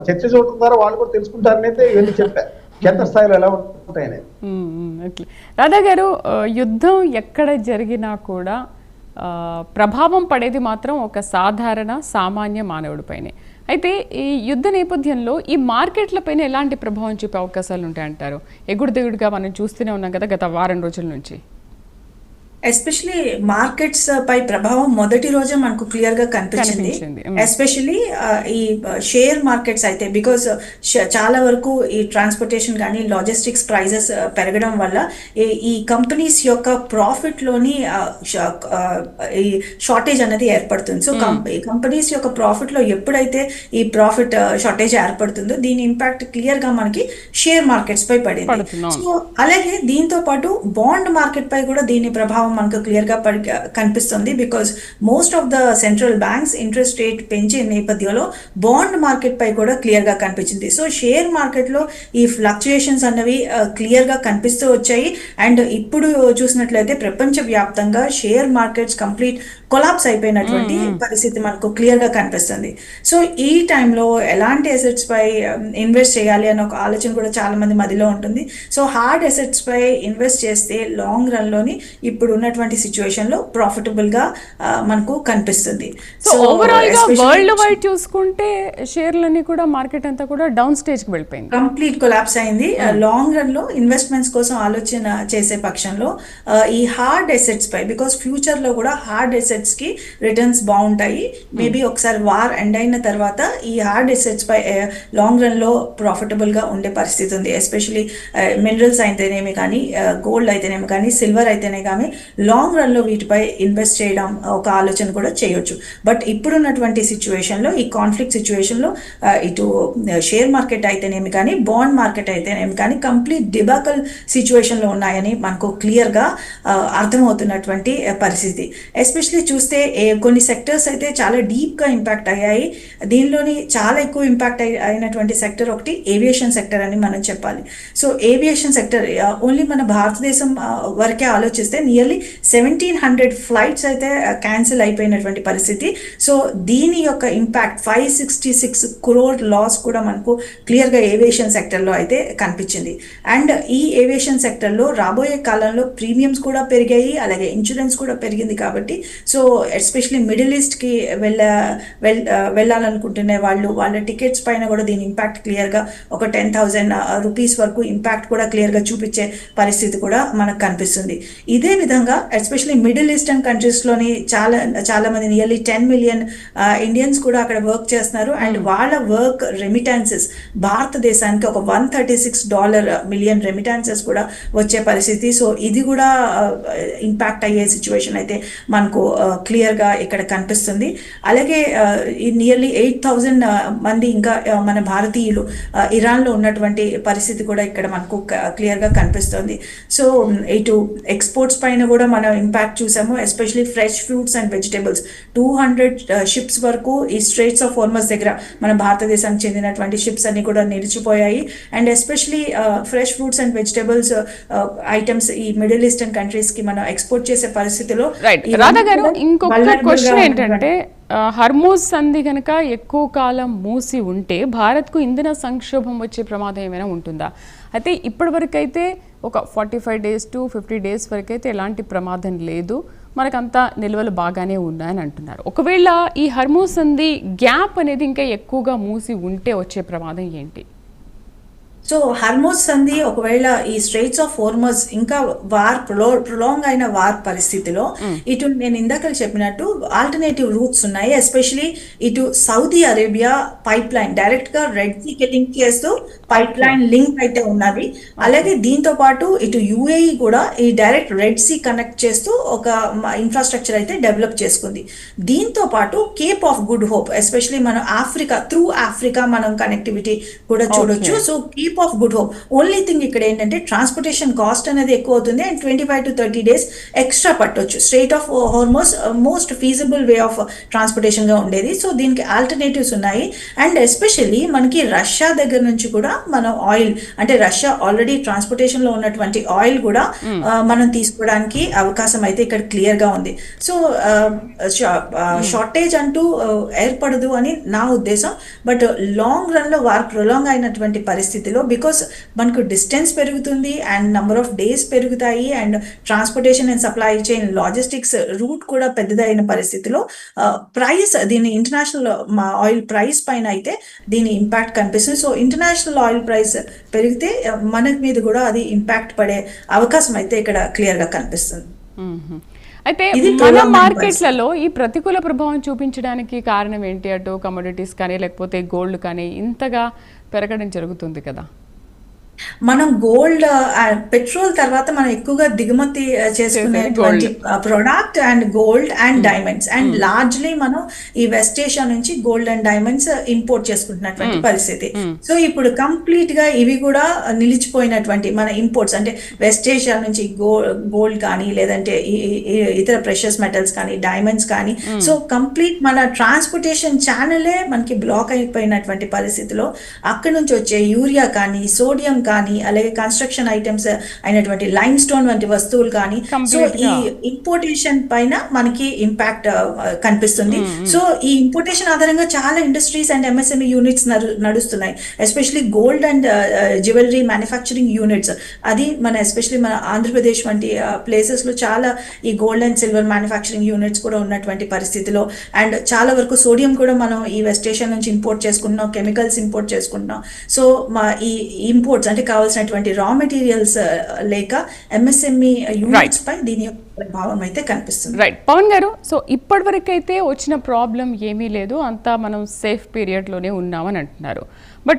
చర్చ చూడటం ద్వారా వాళ్ళు కూడా తెలుసుకుంటారనైతే ఇవన్నీ చెప్పారు క్షేత్ర స్థాయిలో ఎలా ఉంటాయనేది. రాధా గారు, యుద్ధం ఎక్కడ జరిగినా కూడా ప్రభావం పడేది మాత్రం ఒక సాధారణ సామాన్య మానవుడిపైనే. అయితే ఈ యుద్ధ నేపథ్యంలో ఈ మార్కెట్లపైన ఎలాంటి ప్రభావం చూపే అవకాశాలు ఉంటాయంటారు? ఎగుడు దిగుడుగా మనం చూస్తూనే ఉన్నాం కదా గత వారం రోజుల నుంచి. ఎస్పెషలీ మార్కెట్స్ పై ప్రభావం మొదటి రోజే మనకు క్లియర్ గా కనిపించింది. ఎస్పెషలీ ఈ షేర్ మార్కెట్స్ అయితే, బికాస్ చాలా వరకు ఈ ట్రాన్స్పోర్టేషన్ కానీ లాజిస్టిక్స్ ప్రైజెస్ పెరగడం వల్ల ఈ కంపెనీస్ యొక్క ప్రాఫిట్ లోని ఈ షార్టేజ్ అనేది ఏర్పడుతుంది. సో కంపెనీస్ యొక్క ప్రాఫిట్ లో ఎప్పుడైతే ఈ ప్రాఫిట్ షార్టేజ్ ఏర్పడుతుందో దీని ఇంపాక్ట్ క్లియర్ గా మనకి షేర్ మార్కెట్స్ పై పడింది. సో అలాగే దీంతో పాటు బాండ్ మార్కెట్ పై కూడా దీని ప్రభావం మనకు క్లియర్ గా కనిపిస్తుంది. Because most of the central banks interest rate పెంచే నేపథ్యంలో బాండ్ మార్కెట్ పై కూడా క్లియర్ గా కనిపించింది. సో షేర్ మార్కెట్ లో ఈ ఫ్లక్చుయేషన్స్ అన్నవి క్లియర్ గా కనిపిస్తూ వచ్చాయి. అండ్ ఇప్పుడు చూసినట్లయితే ప్రపంచ వ్యాప్తంగా షేర్ మార్కెట్స్ కంప్లీట్ కొలాప్స్ అయిపోయినటువంటి పరిస్థితి మనకు క్లియర్ గా కనిపిస్తుంది. సో ఈ టైంలో ఎలాంటి అసెట్స్ పై ఇన్వెస్ట్ చేయాలి అనే ఒక ఆలోచన కూడా చాలా మంది మధ్యలో ఉంటుంది. సో హార్డ్ అసెట్స్ పై ఇన్వెస్ట్ చేస్తే లాంగ్ రన్ లోని ఇప్పుడు ఉన్నటువంటి సిచ్యువేషన్ లో ప్రాఫిటబుల్ గా మనకు కనిపిస్తుంది. సో ఓవరాల్ గా వరల్డ్ వైడ్ చూసుకుంటే షేర్లన్నీ కూడా మార్కెట్ అంతా కూడా డౌన్ స్టేజ్ కి వెళ్ళిపోయింది, కంప్లీట్ కొలాప్స్ అయింది. లాంగ్ రన్ లో ఇన్వెస్ట్మెంట్స్ కోసం ఆలోచన చేసే పక్షంలో ఈ హార్డ్ అసెట్స్ పై, బికాస్ ఫ్యూచర్ లో కూడా హార్డ్ అసెట్స్ కి రిటర్న్స్ బాగుంటాయి. మేబీ ఒకసారి వార్ ఎండ్ అయిన తర్వాత ఈ హార్డ్ అసెట్స్ పై లాంగ్ రన్ లో ప్రాఫిటబుల్ గా ఉండే పరిస్థితి ఉంది. ఎస్పెషలీ మినరల్స్ అయితేనేమి కానీ, గోల్డ్ అయితేనేమి కానీ, సిల్వర్ అయితేనే కానీ లాంగ్ రన్ లో వీటిపై ఇన్వెస్ట్ చేయడం ఒక ఆలోచన కూడా చేయొచ్చు. బట్ ఇప్పుడున్నటువంటి సిచ్యువేషన్ లో, ఈ కాన్ఫ్లిక్ట్ సిచ్యువేషన్ లో ఇటు షేర్ మార్కెట్ అయితేనేమి కానీ, బాండ్ మార్కెట్ అయితేనేమి కానీ కంప్లీట్ డిబాకల్ సిచ్యువేషన్ లో ఉన్నాయని మనకు క్లియర్ గా అర్థమవుతున్నటువంటి పరిస్థితి. ఎస్పెషలీ చూస్తే కొన్ని సెక్టర్స్ అయితే చాలా డీప్ గా ఇంపాక్ట్ అయ్యాయి. దీనిలోని చాలా ఎక్కువ ఇంపాక్ట్ అయినటువంటి సెక్టర్ ఒకటి ఏవియేషన్ సెక్టర్ అని మనం చెప్పాలి. సో ఏవియేషన్ సెక్టర్ ఓన్లీ మన భారతదేశం వరకే ఆలోచిస్తే నియర్లీ 1700 ఫ్లైట్స్ అయితే క్యాన్సిల్ అయిపోయినటువంటి పరిస్థితి. సో దీని యొక్క ఇంపాక్ట్ 566 crore లాస్ కూడా మనకు క్లియర్ గా ఏవియేషన్ సెక్టర్ లో అయితే కనిపించింది. అండ్ ఈ ఏవియేషన్ సెక్టర్ లో రాబోయే కాలంలో ప్రీమియమ్స్ కూడా పెరిగాయి, అలాగే ఇన్సూరెన్స్ కూడా పెరిగింది. కాబట్టి సో ఎస్పెషలీ మిడిల్ ఈస్ట్ కి వెళ్ళాలనుకుంటునే వాళ్ళ టికెట్స్ పైన కూడా దీని ఇంపాక్ట్ క్లియర్ గా ఒక 10,000 రూపీస్ వరకు ఇంపాక్ట్ కూడా క్లియర్ గా చూపించే పరిస్థితి కూడా మనకు కనిపిస్తుంది. ఇదే విధంగా ఎస్పెషలీ మిడిల్ ఈస్టర్న్ కంట్రీస్ లోని చాలా మంది నియర్లీ 10 million ఇండియన్స్ కూడా అక్కడ వర్క్ చేస్తున్నారు. అండ్ వాళ్ళ వర్క్ రెమిటాన్సెస్ భారతదేశానికి ఒక $136 మిలియన్ రెమిటాన్సెస్ కూడా వచ్చే పరిస్థితి. సో ఇది కూడా ఇంపాక్ట్ అయ్యే సిచ్యువేషన్ అయితే మనకు క్లియర్ గా ఇక్కడ కనిపిస్తుంది. అలాగే నియర్లీ 8,000 మంది ఇంకా మన భారతీయులు ఇరాన్ లో ఉన్నటువంటి పరిస్థితి కూడా ఇక్కడ మనకు క్లియర్ గా కనిపిస్తుంది. సో ఇటు ఎక్స్పోర్ట్స్ పైన కూడా మనం ఇంపాక్ట్ చూసాము. Especially fresh fruits and vegetables 200 ships వరకు ఈ స్ట్రెయిట్స్ ఆఫ్ హార్మజ్ దగ్గర మన భారతదేశానికి చెందినటువంటి షిప్స్ అన్ని కూడా నిలిచిపోయాయి. And especially fresh fruits and vegetables items ఈ మిడిల్ ఈస్టర్న్ కంట్రీస్ కి మనం ఎక్స్పోర్ట్ చేసే పరిస్థితిలో. రాధా గారు, ఇంకొక క్వశ్చన్ ఏంటంటే, హర్మూజ్ సంధి కనుక ఎక్కువ కాలం మూసి ఉంటే భారత్కు ఇంధన సంక్షోభం వచ్చే ప్రమాదం ఏమైనా ఉంటుందా? అయితే ఇప్పటి వరకు అయితే ఒక 45 days to 50 days వరకు అయితే ఎలాంటి ప్రమాదం లేదు, మనకంతా నిల్వలు బాగానే ఉన్నాయని అంటున్నారు. ఒకవేళ ఈ హర్మూజ్ సంధి గ్యాప్ అనేది ఇంకా ఎక్కువగా మూసి ఉంటే వచ్చే ప్రమాదం ఏంటి? సో హర్మూజ్ సంధి ఒకవేళ ఈ స్ట్రెయిట్స్ ఆఫ్ హార్మజ్ ఇంకా ప్రొలాంగ్ అయిన వార్ పరిస్థితిలో ఇటు నేను ఇందాక చెప్పినట్టు ఆల్టర్నేటివ్ రూట్స్ ఉన్నాయి. ఎస్పెషలీ ఇటు Saudi Arabia pipe line direct గా రెడ్ సీకి లింక్ చేస్తూ పైప్ లైన్ లింక్ అయితే ఉన్నది. అలాగే దీంతో పాటు ఇటు యుఏఈ కూడా ఈ డైరెక్ట్ రెడ్ సీ కనెక్ట్ చేస్తూ ఒక ఇన్ఫ్రాస్ట్రక్చర్ అయితే డెవలప్ చేసుకుంది. దీంతో పాటు Cape of good hope, especially మనం ఆఫ్రికా త్రూ ఆఫ్రికా మనం కనెక్టివిటీ కూడా చూడొచ్చు. So Cape of good hope. Only thing ఇక్కడ ఏంటంటే ట్రాన్స్పోర్టేషన్ కాస్ట్ అనేది ఎక్కువ అవుతుంది అండ్ 25 to 30 days ఎక్స్ట్రా పట్టొచ్చు. Straight of Hormuz most feasible way of transportation గా ఉండేది. సో దీనికి ఆల్టర్నేటివ్స్ ఉన్నాయి. అండ్ ఎస్పెషల్లీ మనకి రష్యా దగ్గర నుంచి కూడా మనం ఆయిల్, అంటే రష్యా ఆల్రెడీ ట్రాన్స్పోర్టేషన్ లో ఉన్నటువంటి ఆయిల్ కూడా మనం తీసుకోవడానికి అవకాశం అయితే ఇక్కడ క్లియర్ గా ఉంది. సో షార్టేజ్ అంటూ ఏర్పడదు అని నా ఉద్దేశం. బట్ లాంగ్ రన్ లో వార్ ప్రొలాంగ్ అయినటువంటి పరిస్థితిలో, బికాస్ మనకు డిస్టెన్స్ పెరుగుతుంది అండ్ నంబర్ ఆఫ్ డేస్ పెరుగుతాయి and transportation and supply chain logistics route కూడా పెద్దదైన పరిస్థితిలో ప్రైస్, దీని ఇంటర్నేషనల్ ఆయిల్ ప్రైస్ పైన అయితే దీని ఇంపాక్ట్ కనిపిస్తుంది. సో ఇంటర్నేషనల్ ఆయిల్ ప్రైస్ పెరిగితే మన మీద కూడా అది ఇంపాక్ట్ పడే అవకాశం అయితే ఇక్కడ క్లియర్ గా కనిపిస్తుంది. అయితే మన మార్కెట్లలో ఈ ప్రతికూల ప్రభావం చూపించడానికి కారణం ఏంటి? అటు కమోడిటీస్ కానీ లేకపోతే గోల్డ్ కానీ ఇంతగా పెరగడం జరుగుతుంది కదా. మనం గోల్డ్, పెట్రోల్ తర్వాత మనం ఎక్కువగా దిగుమతి చేసుకునేటువంటి product and gold and diamonds, and largely మనం ఈ వెస్ట్ ఏషియా నుంచి గోల్డ్ అండ్ డైమండ్స్ ఇంపోర్ట్ చేసుకుంటున్నటువంటి పరిస్థితి. సో ఇప్పుడు కంప్లీట్ గా ఇవి కూడా నిలిచిపోయినటువంటి మన ఇంపోర్ట్స్, అంటే వెస్ట్ ఏషియా నుంచి గోల్డ్ కానీ లేదంటే ఇతర ప్రెషియస్ మెటల్స్ కానీ డైమండ్స్ కానీ, సో కంప్లీట్ మన ట్రాన్స్పోర్టేషన్ ఛానలే మనకి బ్లాక్ అయిపోయినటువంటి పరిస్థితిలో అక్కడి నుంచి వచ్చే యూరియా కానీ సోడియం కానీ అలాగే కన్స్ట్రక్షన్ ఐటమ్స్ అయినటువంటి లైమ్ స్టోన్ వంటి వస్తువులు కానీ, సో ఈ ఇంపోర్టేషన్ పైన మనకి ఇంపాక్ట్ కనిపిస్తుంది. సో ఈ ఇంపోర్టేషన్ ఆధారంగా చాలా ఇండస్ట్రీస్ అండ్ ఎంఎస్ఎంఈ యూనిట్స్ నడుస్తున్నాయి. Especially gold and jewellery manufacturing units, అది మన ఎస్పెషలీ మన ఆంధ్రప్రదేశ్ వంటి ప్లేసెస్ లో చాలా ఈ gold and silver manufacturing units కూడా ఉన్నటువంటి పరిస్థితిలో, అండ్ చాలా వరకు సోడియం కూడా మనం ఈ వెస్ట్ ఏషియా నుంచి ఇంపోర్ట్ చేసుకుంటున్నాం, కెమికల్స్ ఇంపోర్ట్ చేసుకుంటున్నాం. సో ఈ ఇంపోర్ట్స్ అంటే కావాల్సినటువంటి రా మెటీరియల్స్ లేక ఎంఎస్ఎంఈ యూనిట్స్ పై దీని యొక్క ప్రభావం అయితే కనిపిస్తుంది. రైట్ పవన్ గారు, సో ఇప్పటి వరకు అయితే వచ్చిన ప్రాబ్లం ఏమీ లేదు, అంతా మనం సేఫ్ పీరియడ్ లోనే ఉన్నామని అంటున్నారు. బట్